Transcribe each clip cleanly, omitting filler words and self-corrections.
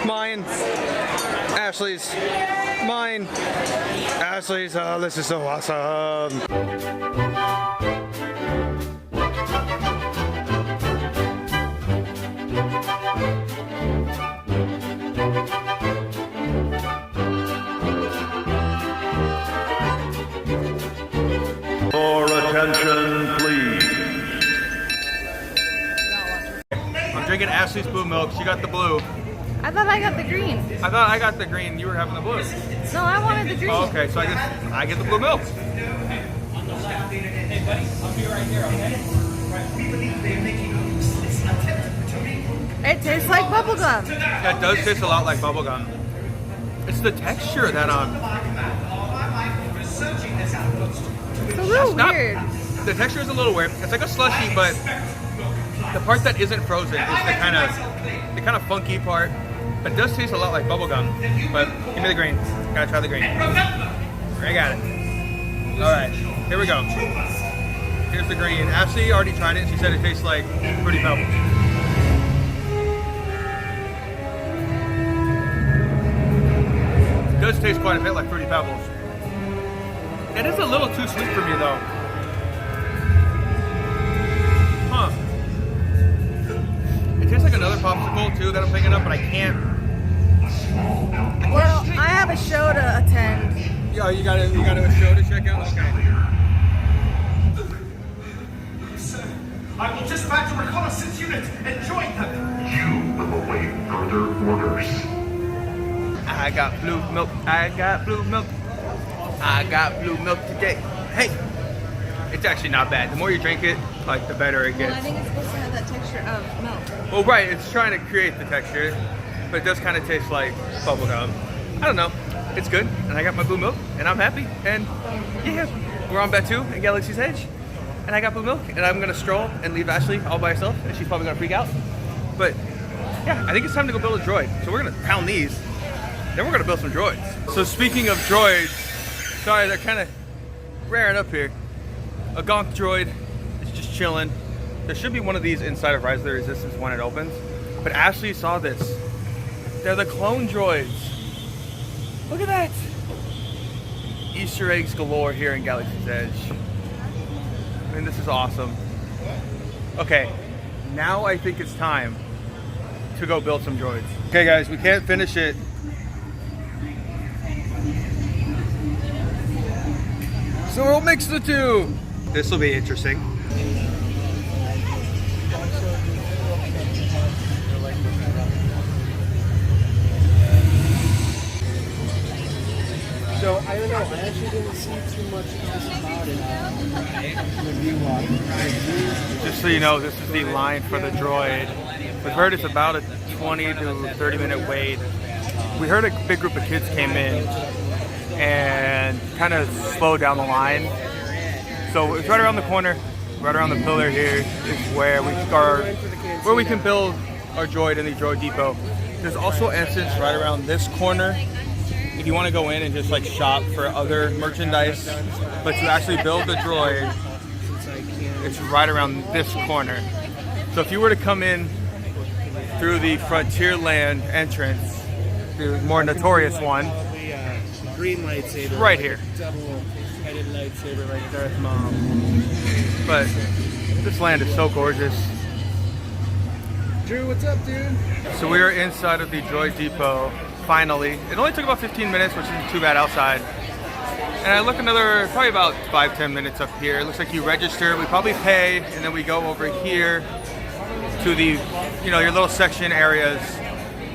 Mine. Ashley's. Mine. Ashley's. Oh, this is so awesome. For attention, please. I'm drinking Ashley's blue milk. She got the blue. I thought I got the green. I thought I got the green. You were having the blue. No, I wanted the green. Oh, okay, so I get the blue milk. Hey, buddy, I'll be right here, okay? We believe they're making useless attempt to make. It tastes like bubblegum. Yeah, it does taste a lot like bubblegum. It's the texture that It's a little weird. The texture is a little weird. It's like a slushy, but the part that isn't frozen is the kind of funky part. But it does taste a lot like bubblegum. But give me the green. Gotta try the green. I got it. All right, here we go. Here's the green. Ashley already tried it. She said it tastes like Fruity Pebbles. It does taste quite a bit like Fruity Pebbles. It is a little too sweet for me though. Huh. It tastes like another popsicle too that I'm picking up, but I can't. Well, I have a show to attend. Yeah, you got a show to check out? Okay. Sir, I will dispatch a reconnaissance unit and join them. You will await further orders. I got blue milk. I got blue milk. I got blue milk today. Hey, it's actually not bad. The more you drink it, like the better it gets. Well, I think it's supposed to have that texture of milk. Well, right, it's trying to create the texture, but it does kind of taste like bubblegum. I don't know. It's good, and I got my blue milk, and I'm happy. And yeah, we're on Batuu in Galaxy's Edge, and I got blue milk, and I'm gonna stroll and leave Ashley all by herself, and she's probably gonna freak out. But yeah, I think it's time to go build a droid. So we're gonna pound these, then we're gonna build some droids. So speaking of droids, sorry, they're kind of raring up here. A gonk droid is just chilling. There should be one of these inside of Rise of the Resistance when it opens. But Ashley saw this. They're the clone droids. Look at that. Easter eggs galore here in Galaxy's Edge. I mean, this is awesome. Okay, now I think it's time to go build some droids. Okay guys, we can't finish it. So we'll mix the two. This will be interesting. So I don't know, I actually didn't see too much about it in the view walk. Just so you know, this is the line for the droid. We've heard it's about a 20 to 30 minute wait. We heard a big group of kids came in and kind of slowed down the line. So it's right around the corner, right around the pillar here is where we can build our droid in the Droid Depot. There's also an entrance right around this corner if you want to go in and just like shop for other merchandise. But to actually build the droid, it's right around this corner. So if you were to come in through the Frontierland entrance, the more notorious one, Green lightsaber. right here. Double-headed lightsaber like Darth Maul. But this land is so gorgeous. Drew, what's up, dude? So we are inside of the Droid Depot, finally. It only took about 15 minutes, which isn't too bad outside. And I look another, probably about 5-10 minutes up here. It looks like you register, we probably pay, and then we go over here to the, your little section areas.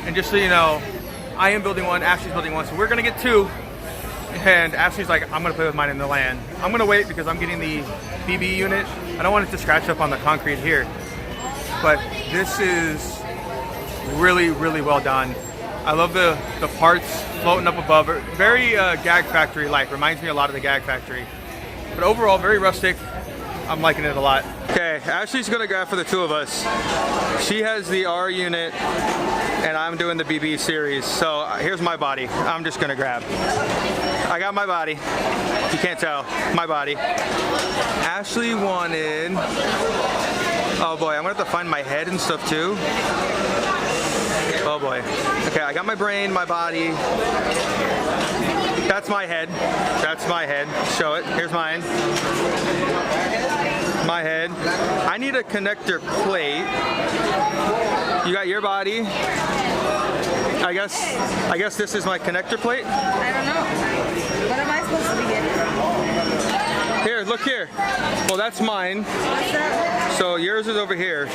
And just so you know, I am building one, Ashley's building one, so we're gonna get two. And Ashley's like, I'm gonna play with mine in the land. I'm gonna wait because I'm getting the BB unit. I don't want it to scratch up on the concrete here. But this is really, really well done. I love the parts floating up above. Very Gag Factory-like. Reminds me a lot of the Gag Factory. But overall, very rustic. I'm liking it a lot. Okay, Ashley's gonna grab for the two of us. She has the R unit, and I'm doing the BB series. So here's my body. I'm just gonna grab. I got my body. You can't tell. My body. Ashley wanted... Oh boy, I'm gonna have to find my head and stuff too. Oh boy. Okay, I got my brain, my body. That's my head. That's my head. Show it. Here's mine. My head. I need a connector plate. You got your body. I guess this is my connector plate. I don't know. What am I supposed to be getting? Here, look here. Well, that's mine. What's that? So yours is over here.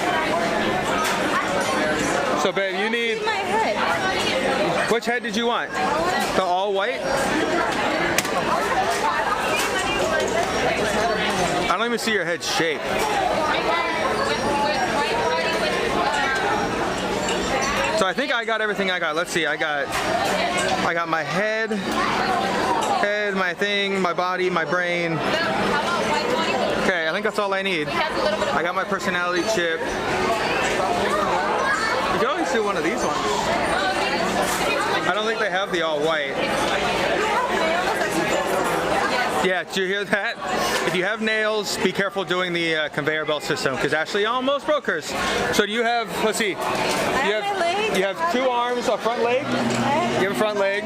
So babe, you need, My head. which head did you want? The all white? I don't even see your head shape. So I think I got everything I got. Let's see, I got my head, my thing, my body, my brain. Okay, I think that's all I need. I got my personality chip. You can always do one of these ones. I don't think they have the all white. Yeah, did you hear that? If you have nails, be careful doing the conveyor belt system because Ashley almost broke hers. So do you have, let's see, you have 2 arms, a front leg, you have a front leg,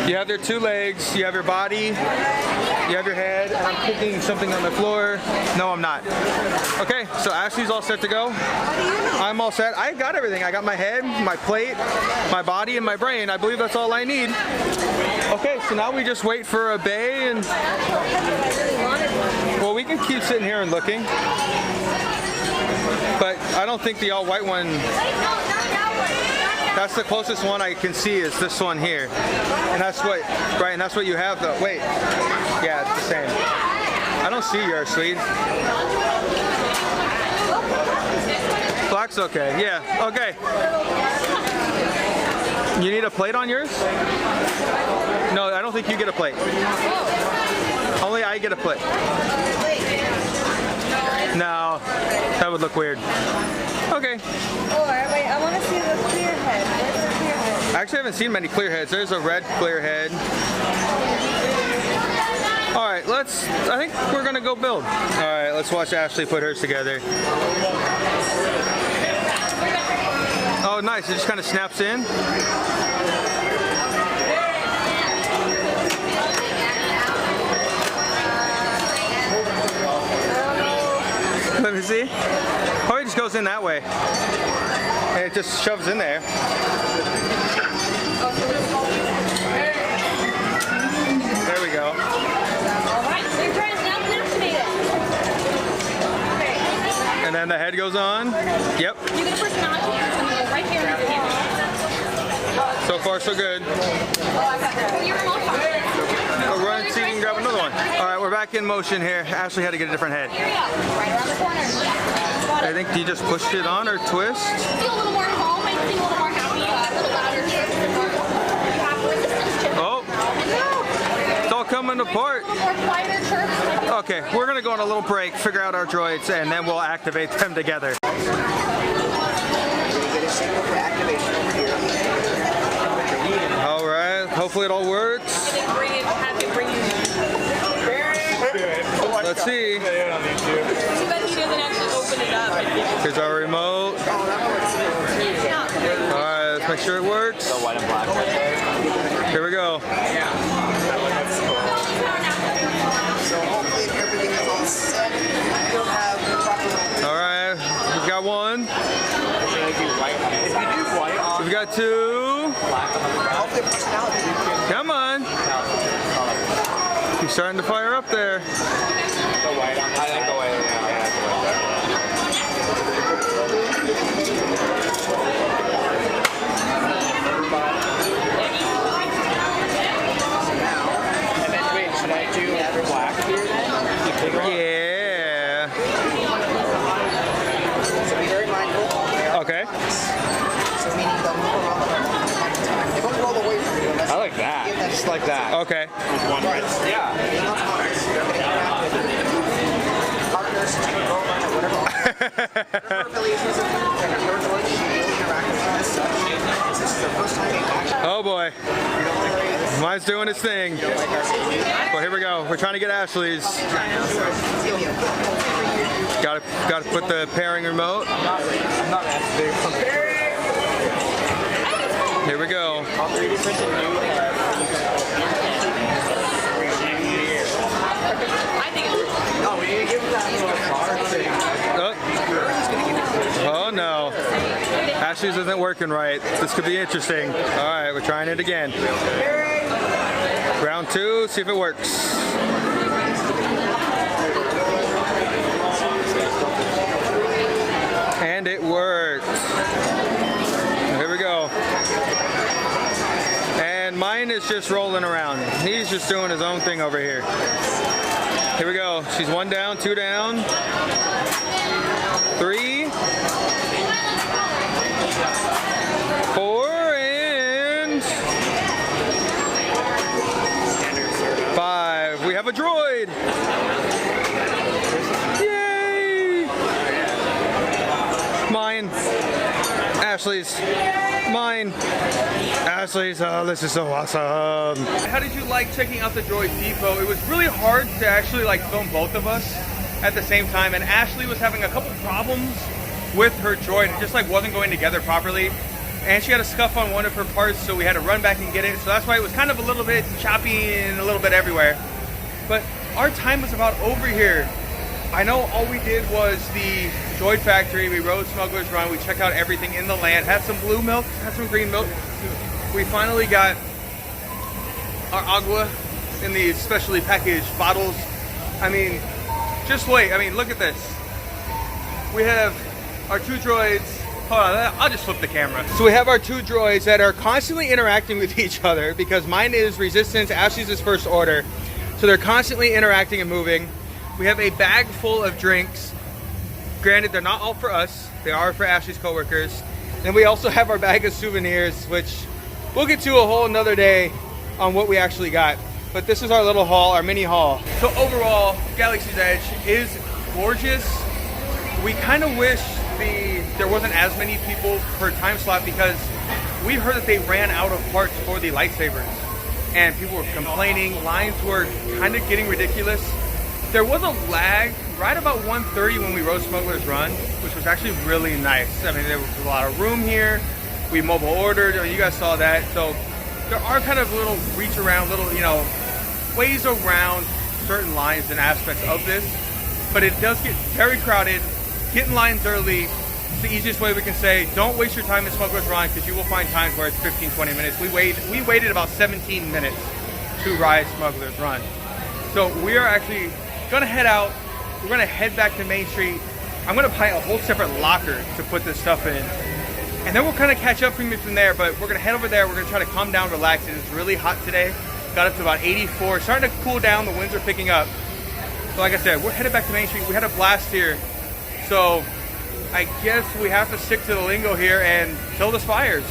you have their 2 legs, you have your body, you have your head, and I'm kicking something on the floor. No, I'm not. Okay, so Ashley's all set to go. I'm all set. I got everything. I got my head, my plate, my body, and my brain. I believe that's all I need. Okay, so now we just wait for a bay and... Well, we can keep sitting here and looking. But I don't think the all white one... That's the closest one I can see is this one here. And that's what, right, and that's what you have though. Wait. Yeah, it's the same. I don't see yours, sweet. Black's okay. Yeah, okay. You need a plate on yours? No, I don't think you get a plate. Only I get a plate. No, that would look weird. Okay. Or, wait, I want to see the clear head. Where's the clear head? I actually haven't seen many clear heads. There's a red clear head. All right, I think we're gonna go build. All right, let's watch Ashley put hers together. Oh, nice, it just kind of snaps in. Let me see. Oh, it just goes in that way. And it just shoves in there. There we go. And then the head goes on. Yep. You get a personality right here in your hand. So far, so good. We'll run and see if you can grab another one. All right, we're back in motion here. Ashley had to get a different head. Here you go. Right around the corner. I think you just push it on or twist. Feel a little more calm. I feel a little more happy. A little louder. You have resistance to it. Oh, it's all coming apart. A little more quieter chirps. Okay, we're gonna go on a little break, figure out our droids, and then we'll activate them together. All right, hopefully it all works. Let's see. Too bad he doesn't actually open it up. Here's our remote. All right, let's make sure it works. Here we go. All right, we've got one. We've got 2. Come on. He's starting to fire up there. Yeah. Okay. I like that. Just like that. Okay. One right. Yeah. Oh boy. Mine's doing its thing. Well, here we go. We're trying to get Ashley's. Gotta put the pairing remote. Here we go. I'll 3D print a new head. I think it's Oh, we need to give him that little card thing. Oh no. Ashley's isn't working right. This could be interesting. All right, we're trying it again. Round 2, see if it works. And it worked. Here we go. And mine is just rolling around. He's just doing his own thing over here. Here we go. She's 1 down, 2 down, 3, 4, and 5. We have a droid. Yay! Mine. Ashley's. Mine. Ashley's. Oh, this is so awesome. How did you like checking out the Droid Depot? It was really hard to actually like film both of us at the same time, and Ashley was having a couple problems with her droid. It just like wasn't going together properly, and she had a scuff on one of her parts, so we had to run back and get it. So that's why it was kind of a little bit choppy and a little bit everywhere. But our time was about over here. I know all we did was the Droid Factory. We rode Smuggler's Run. We checked out everything in the land. Had some blue milk, had some green milk. We finally got our agua in these specially packaged bottles. I mean, just wait. I mean, look at this. We have our 2 droids. Hold on, I'll just flip the camera. So we have our 2 droids that are constantly interacting with each other because mine is Resistance, Ashley's is First Order. So they're constantly interacting and moving. We have a bag full of drinks. Granted, they're not all for us. They are for Ashley's coworkers. And we also have our bag of souvenirs, which we'll get to a whole another day on what we actually got. But this is our little haul, our mini haul. So overall, Galaxy's Edge is gorgeous. We kind of wish there wasn't as many people per time slot because we heard that they ran out of parts for the lightsabers. And people were complaining. Lines were kind of getting ridiculous. There was a lag right about 1:30 when we rode Smuggler's Run, which was actually really nice. I mean, there was a lot of room here. We mobile ordered, you guys saw that. So there are kind of little reach around, little, ways around certain lines and aspects of this. But it does get very crowded. Get in lines early. It's the easiest way we can say, don't waste your time in Smuggler's Run because you will find times where it's 15, 20 minutes. We waited about 17 minutes to ride Smuggler's Run. So we are actually gonna head out. We're gonna head back to Main Street. I'm gonna buy a whole separate locker to put this stuff in, and then we'll kind of catch up from there. But we're gonna head over there. We're gonna try to calm down, relax. It's really hot today. Got up to about 84. Starting to cool down. The winds are picking up. So like I said, we're headed back to Main Street. We had a blast here, so I guess we have to stick to the lingo here and kill the spires.